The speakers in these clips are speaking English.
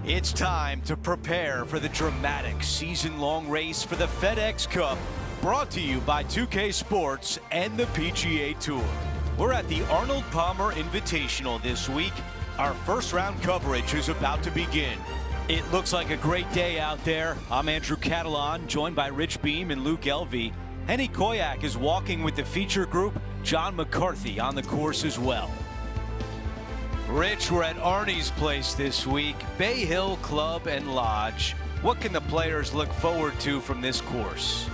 It's time to prepare for the dramatic season-long race for the FedEx Cup, brought to you by 2K Sports and the PGA Tour. We're at the Arnold Palmer Invitational this week. Our first round coverage is about to begin. It looks like a great day out there. I'm Andrew Catalan, joined by Rich Beam and Luke Elvey. Henny Koyak is walking with the feature group, John McCarthy on the course as well. Rich, we're at Arnie's place this week, Bay Hill Club and Lodge. What can the players look forward to from this course?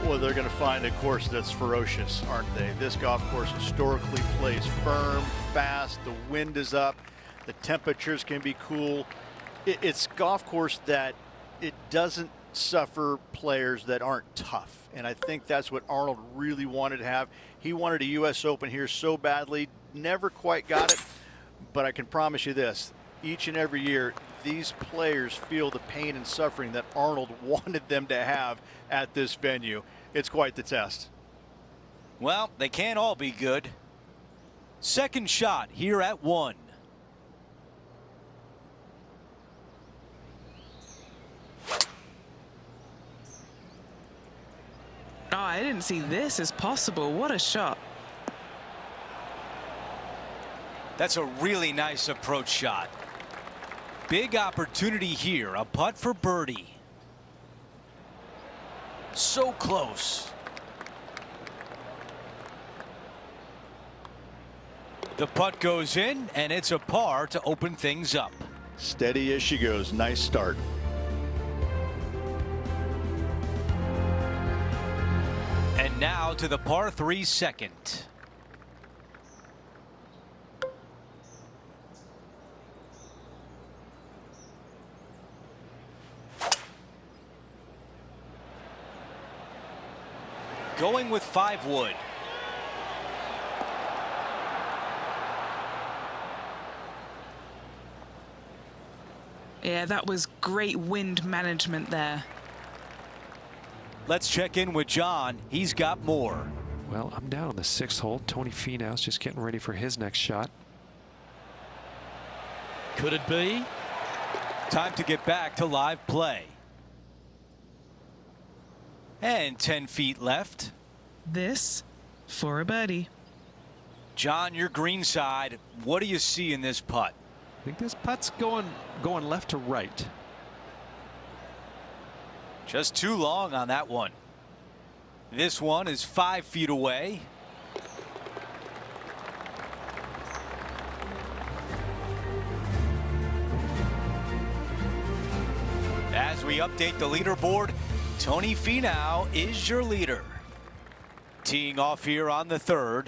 Well, they're going to find a course that's ferocious, aren't they? This golf course historically plays firm, fast, the wind is up, the temperatures can be cool. It's a golf course that it doesn't suffer players that aren't tough, and I think that's what Arnold really wanted to have. He wanted a U.S. Open here so badly, never quite got it. But I can promise you this, each and every year, these players feel the pain and suffering that Arnold wanted them to have at this venue. It's quite the test. Well, they can't all be good. Second shot here at 1. Oh, I didn't see this as possible. What a shot. That's a really nice approach shot. Big opportunity here, a putt for birdie. So close. The putt goes in, and it's a par to open things up. Steady as she goes. Nice start. And now to the par 3 second. Going with 5 wood. Yeah, that was great wind management there. Let's check in with John. He's got more. Well, I'm down on the 6th hole. Tony Finau's just getting ready for his next shot. Could it be? Time to get back to live play. And 10 feet left. This for a birdie. John, your green side. What do you see in this putt? I think this putt's going left to right. Just too long on that one. This one is 5 feet away. As we update the leaderboard, Tony Finau is your leader. Teeing off here on the 3rd.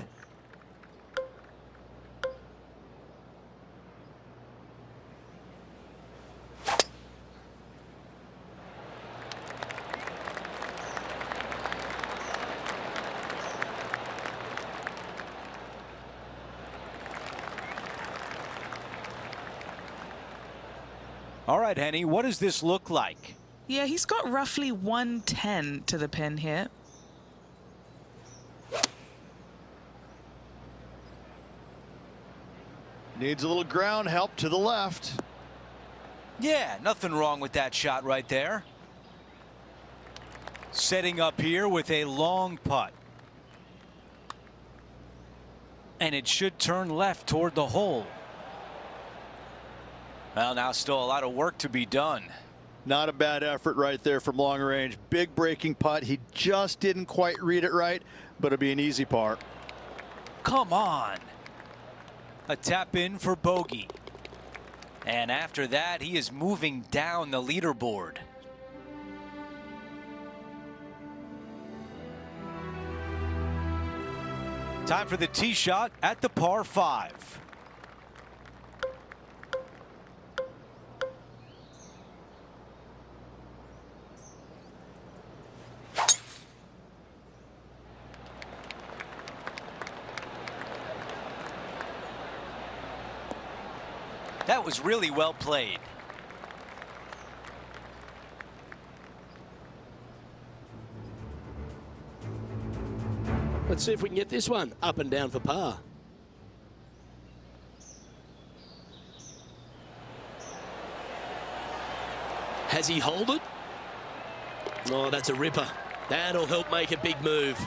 All right, Henny, what does this look like? Yeah, he's got roughly 110 to the pin here. Needs a little ground help to the left. Yeah, nothing wrong with that shot right there. Setting up here with a long putt. And it should turn left toward the hole. Well, now still a lot of work to be done. Not a bad effort right there from long range. Big breaking putt. He just didn't quite read it right, but it'll be an easy par. Come on. A tap in for bogey. And after that, he is moving down the leaderboard. Time for the tee shot at the par 5. That was really well played. Let's see if we can get this one up and down for par. Has he holed it? Oh, that's a ripper. That'll help make a big move.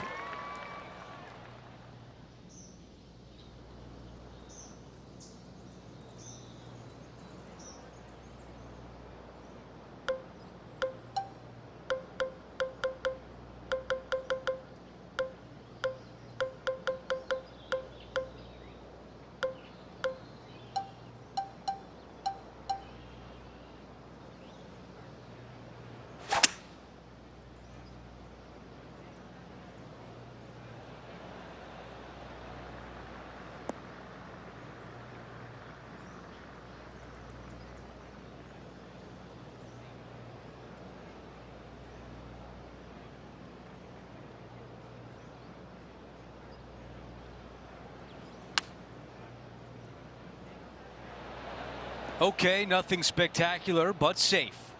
Okay, nothing spectacular, but safe.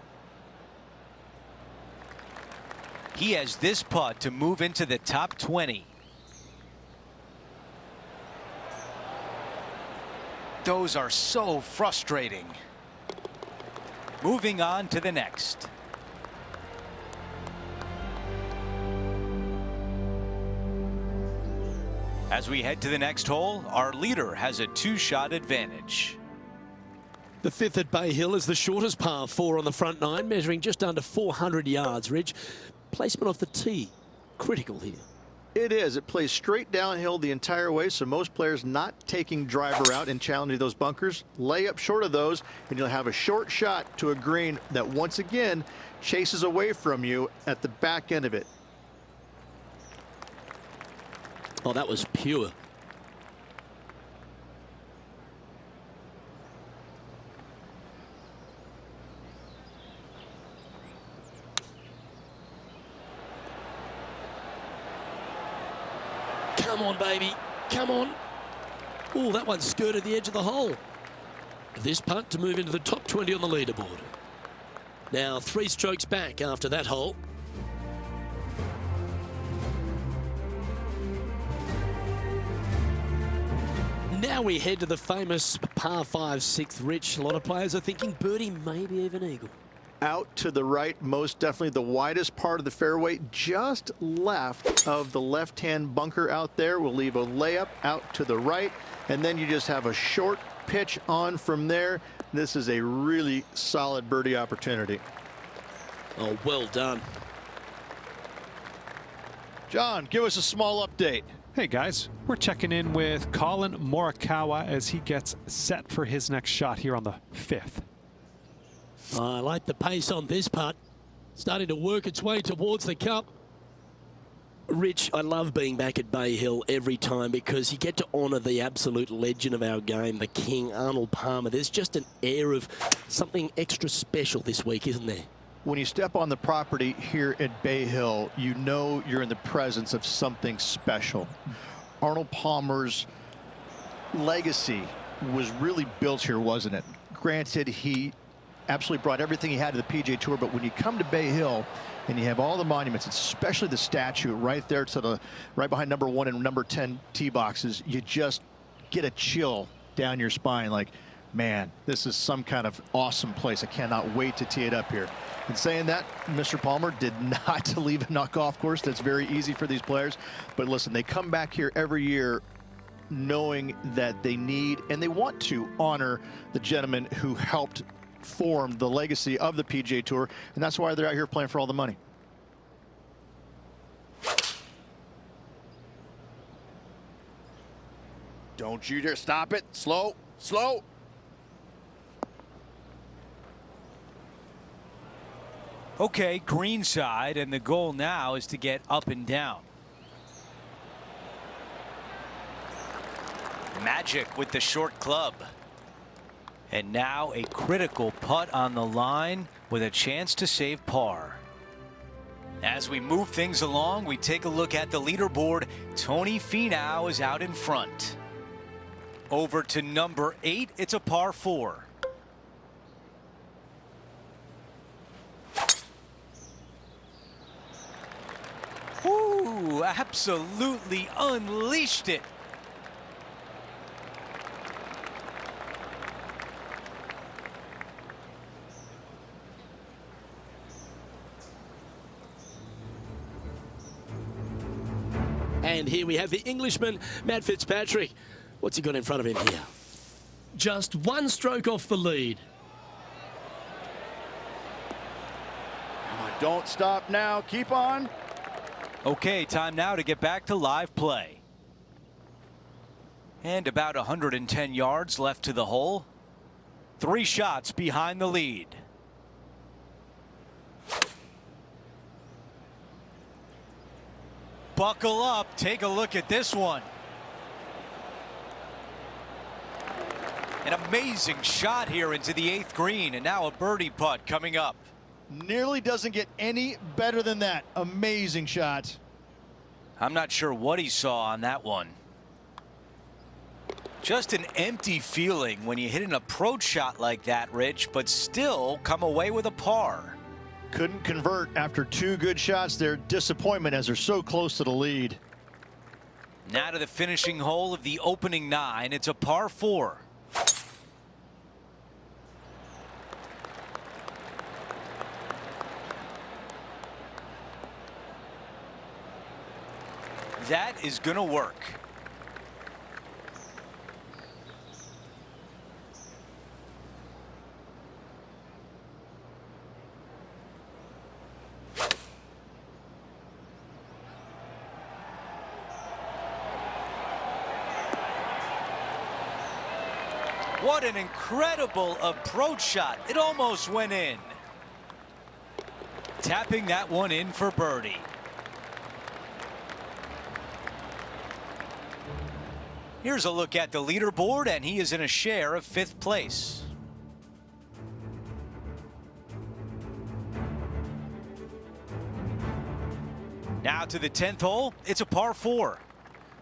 He has this putt to move into the top 20. Those are so frustrating. Moving on to the next. As we head to the next hole, our leader has a 2-shot advantage. The 5th at Bay Hill is the shortest par 4 on the front 9, measuring just under 400 yards, Ridge. Placement off the tee, critical here. It is. It plays straight downhill the entire way, so most players not taking driver out and challenging those bunkers. Lay up short of those, and you'll have a short shot to a green that once again chases away from you at the back end of it. Oh, that was pure. Come on, baby. Come on. Oh, that one skirted the edge of the hole. This putt to move into the top 20 on the leaderboard. Now 3 strokes back after that hole. Now we head to the famous par 5 6th, Rich. A lot of players are thinking birdie, maybe even eagle. Out to the right, most definitely the widest part of the fairway, just left of the left-hand bunker out there. We'll leave a layup out to the right, and then you just have a short pitch on from there. This is a really solid birdie opportunity. Oh, well done. John, give us a small update. Hey guys, we're checking in with Colin Morikawa as he gets set for his next shot here on the 5th. I like the pace on this putt. Starting to work its way towards the cup. Rich, I love being back at Bay Hill every time because you get to honour the absolute legend of our game, the king, Arnold Palmer. There's just an air of something extra special this week, isn't there? When you step on the property here at Bay Hill, you know you're in the presence of something special. Arnold Palmer's legacy was really built here, wasn't it? Granted, he absolutely brought everything he had to the PGA Tour, but when you come to Bay Hill and you have all the monuments, especially the statue right there to the right behind number 1 and number 10 tee boxes, you just get a chill down your spine like, man, this is some kind of awesome place. I cannot wait to tee it up here. And saying that, Mr. Palmer did not leave a golf course. That's very easy for these players. But listen, they come back here every year knowing that they need and they want to honor the gentleman who helped form the legacy of the PGA Tour, and that's why they're out here playing for all the money. Don't you dare stop it. Slow, slow. Okay, green side, and the goal now is to get up and down. Magic with the short club. And now a critical putt on the line with a chance to save par. As we move things along, we take a look at the leaderboard. Tony Finau is out in front. Over to number 8, it's a par 4. Ooh, absolutely unleashed it. And here we have the Englishman, Matt Fitzpatrick. What's he got in front of him here? Just one stroke off the lead. Come on, don't stop now. Keep on. Okay, time now to get back to live play. And about 110 yards left to the hole. 3 shots behind the lead. Buckle up. Take a look at this one. An amazing shot here into the 8th green, and now a birdie putt coming up. Nearly doesn't get any better than that. Amazing shot. I'm not sure what he saw on that one. Just an empty feeling when you hit an approach shot like that, Rich, but still come away with a par. Couldn't convert after 2 good shots there. Disappointment as they're so close to the lead. Now to the finishing hole of the opening 9. It's a par 4. That is going to work. What an incredible approach shot. It almost went in. Tapping that one in for birdie. Here's a look at the leaderboard, and he is in a share of 5th place. Now to the 10th hole. It's a par 4.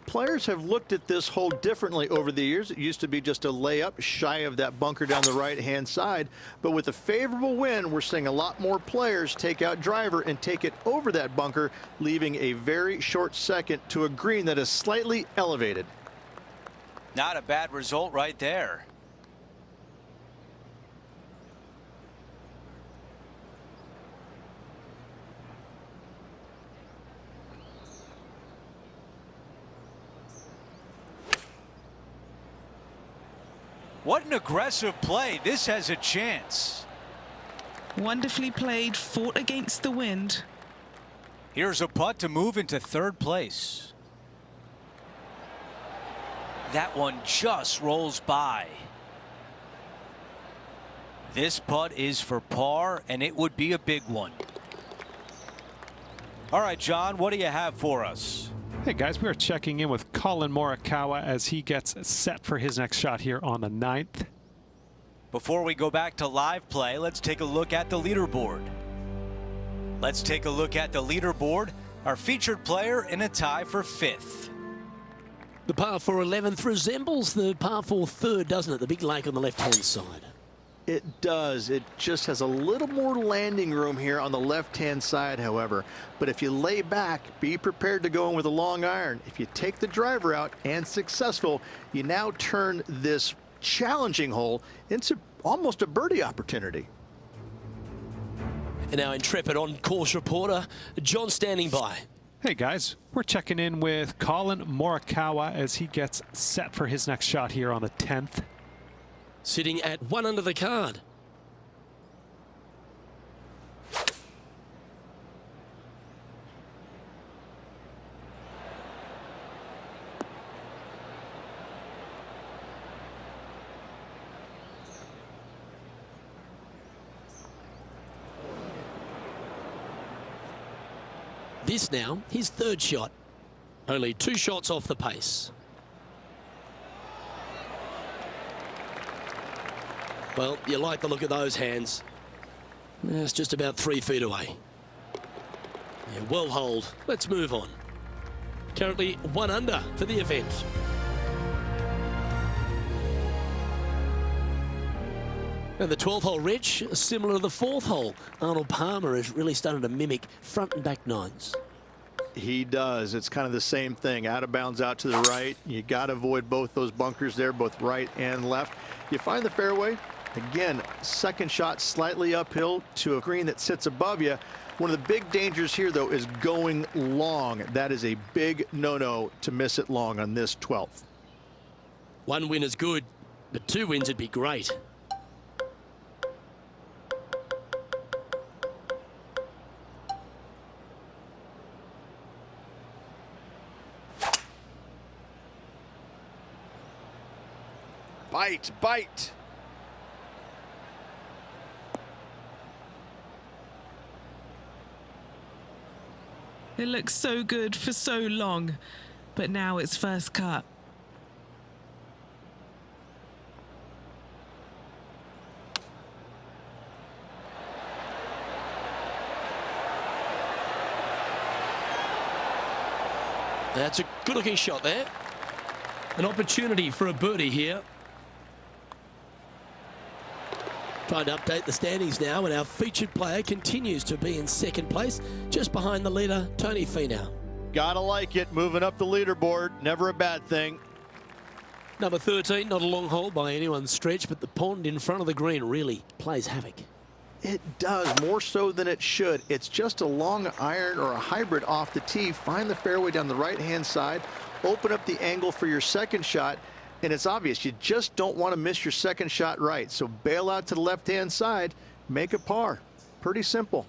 Players have looked at this hole differently over the years. It used to be just a layup shy of that bunker down the right-hand side. But with a favorable wind, we're seeing a lot more players take out driver and take it over that bunker, leaving a very short second to a green that is slightly elevated. Not a bad result right there. What an aggressive play. This has a chance. Wonderfully played, fought against the wind. Here's a putt to move into 3rd place. That one just rolls by. This putt is for par, and it would be a big one. All right, John, what do you have for us? Hey guys, we are checking in with Colin Morikawa as he gets set for his next shot here on the 9th. Before we go back to live play, let's take a look at the leaderboard. Let's take a look at the leaderboard. Our featured player in a tie for 5th. The par 4 11th resembles the par 4 3rd, doesn't it? The big lake on the left-hand side. It does. It just has a little more landing room here on the left-hand side, however. But if you lay back, be prepared to go in with a long iron. If you take the driver out and successful, you now turn this challenging hole into almost a birdie opportunity. And our intrepid on-course reporter, John, standing by. Hey guys, we're checking in with Colin Morikawa as he gets set for his next shot here on the 10th. Sitting at 1 under the card. This now, his 3rd shot. Only 2 shots off the pace. Well, you like the look of those hands. It's just about 3 feet away. Yeah, well holed. Let's move on. Currently 1 under for the event. And the 12th hole, Rich, similar to the 4th hole. Arnold Palmer is really starting to mimic front and back 9s. He does. It's kind of the same thing. Out of bounds out to the right. You got to avoid both those bunkers there, both right and left. You find the fairway. Again, 2nd shot slightly uphill to a green that sits above you. One of the big dangers here, though, is going long. That is a big no-no to miss it long on this 12th. 1 win is good, but 2 wins would be great. Bite, bite. It looks so good for so long, but now it's first cut. That's a good-looking shot there. An opportunity for a birdie here. Trying to update the standings now, and our featured player continues to be in second place, just behind the leader, Tony Finau. Gotta like it. Moving up the leaderboard. Never a bad thing. Number 13, not a long hole by anyone's stretch, but the pond in front of the green really plays havoc. It does, more so than it should. It's just a long iron or a hybrid off the tee. Find the fairway down the right-hand side. Open up the angle for your second shot. And it's obvious, you just don't want to miss your second shot right. So bail out to the left-hand side, make a par. Pretty simple.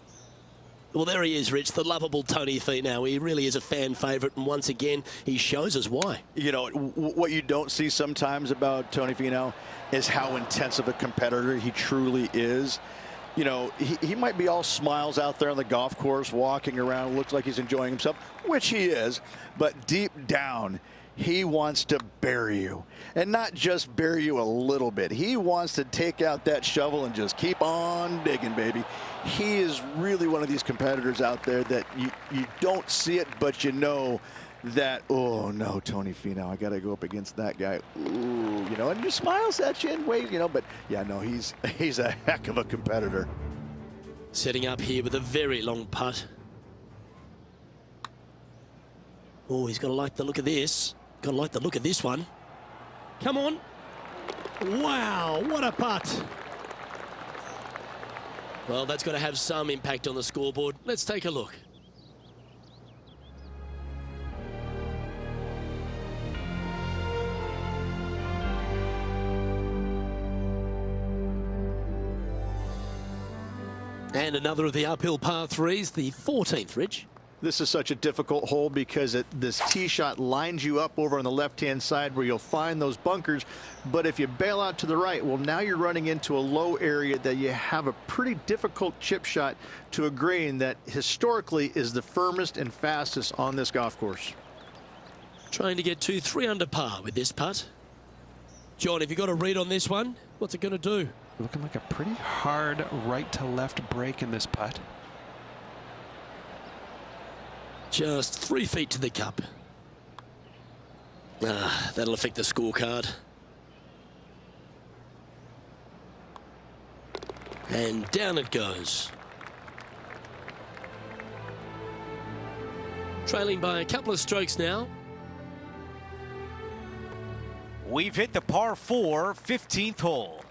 Well, there he is, Rich, the lovable Tony Finau. He really is a fan favourite, and once again, he shows us why. You know, what you don't see sometimes about Tony Finau is how intense of a competitor he truly is. You know, he might be all smiles out there on the golf course, walking around, looks like he's enjoying himself, which he is, but deep down, he wants to bury you, and not just bury you a little bit. He wants to take out that shovel and just keep on digging, baby. He is really one of these competitors out there that you don't see it, but you know that, oh no, Tony Finau, I got to go up against that guy. Ooh, you know, and he smiles at you and waves, you know, but yeah, no, he's a heck of a competitor. Setting up here with a very long putt. Oh, he's got to like the look of this. Got to like the look of this one. Come on. Wow, what a putt. Well, that's got to have some impact on the scoreboard. Let's take a look. And another of the uphill par threes, the 14th, Rich. This is such a difficult hole because this tee shot lines you up over on the left-hand side where you'll find those bunkers. But if you bail out to the right, well, now you're running into a low area that you have a pretty difficult chip shot to a green that historically is the firmest and fastest on this golf course. Trying to get 2-3 under par with this putt. John, have you got a read on this one? What's it going to do? Looking like a pretty hard right to left break in this putt. Just 3 feet to the cup. That'll affect the scorecard. And down it goes. Trailing by a couple of strokes now. We've hit the par 4, 15th hole.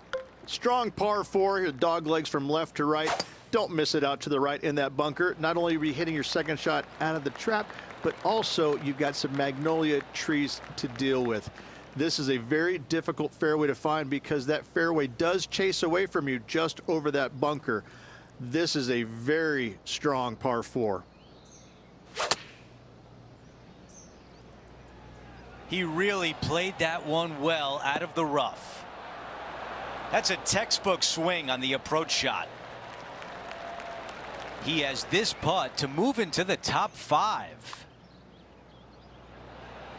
Strong par 4, your dog legs from left to right. Don't miss it out to the right in that bunker. Not only are you hitting your second shot out of the trap, but also you've got some magnolia trees to deal with. This is a very difficult fairway to find because that fairway does chase away from you just over that bunker. This is a very strong par 4. He really played that one well out of the rough. That's a textbook swing on the approach shot. He has this putt to move into the top 5.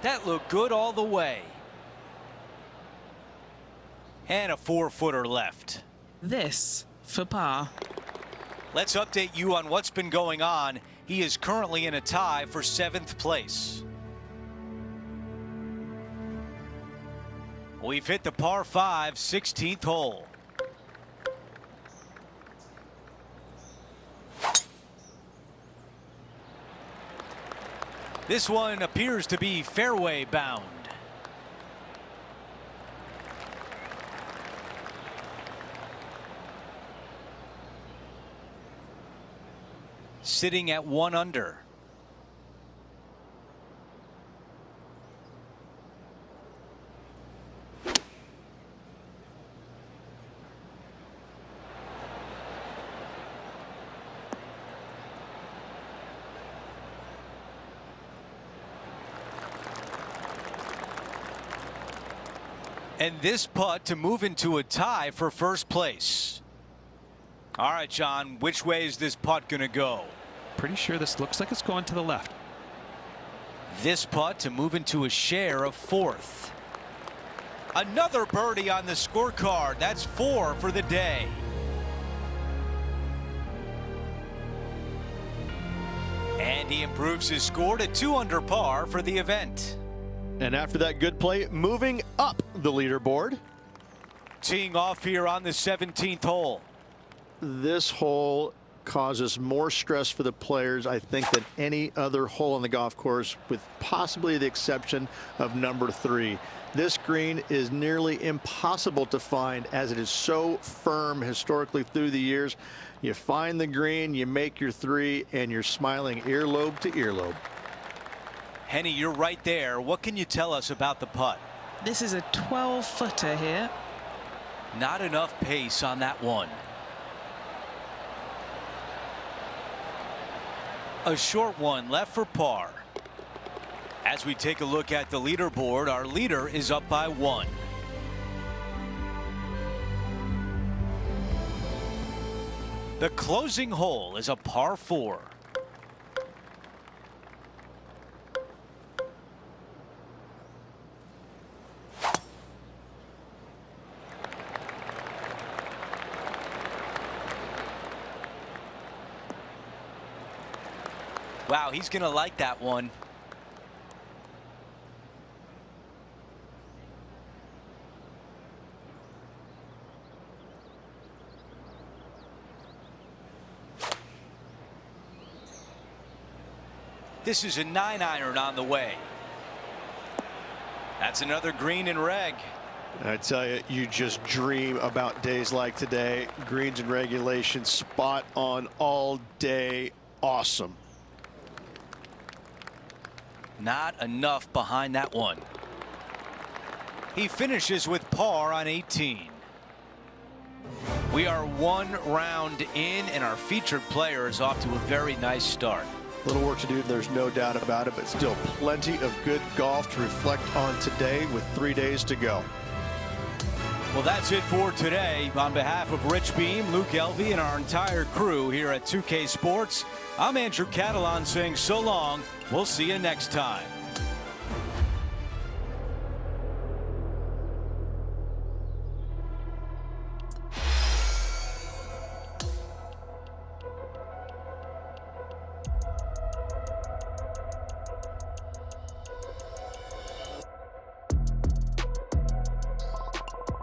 That looked good all the way. And a 4-footer left. This for par. Let's update you on what's been going on. He is currently in a tie for 7th place. We've hit the par 5, 16th hole. This one appears to be fairway bound. sitting at 1 under. And this putt to move into a tie for first place. All right, John, which way is this putt going to go? Pretty sure this looks like it's going to the left. This putt to move into a share of 4th. Another birdie on the scorecard. That's 4 for the day. And he improves his score to 2 under par for the event. And after that good play, moving up the leaderboard. Teeing off here on the 17th hole. This hole causes more stress for the players, I think, than any other hole on the golf course, with possibly the exception of number 3. This green is nearly impossible to find, as it is so firm historically through the years. You find the green, you make your 3, and you're smiling earlobe to earlobe. Henny, you're right there. What can you tell us about the putt? This is a 12-footer here. Not enough pace on that one. A short one left for par. As we take a look at the leaderboard, our leader is up by 1. The closing hole is a par 4. Wow, he's going to like that one. This is a 9-iron on the way. That's another green and reg. I tell you, you just dream about days like today. Greens and regulation, spot on all day. Awesome. Not enough behind that one. He finishes with par on 18. We are 1 round in, and our featured player is off to a very nice start. Little work to do, there's no doubt about it, but still plenty of good golf to reflect on today with 3 days to go. Well, that's it for today. On behalf of Rich Beam, Luke Elvey, and our entire crew here at 2K Sports, I'm Andrew Catalan saying so long. We'll see you next time.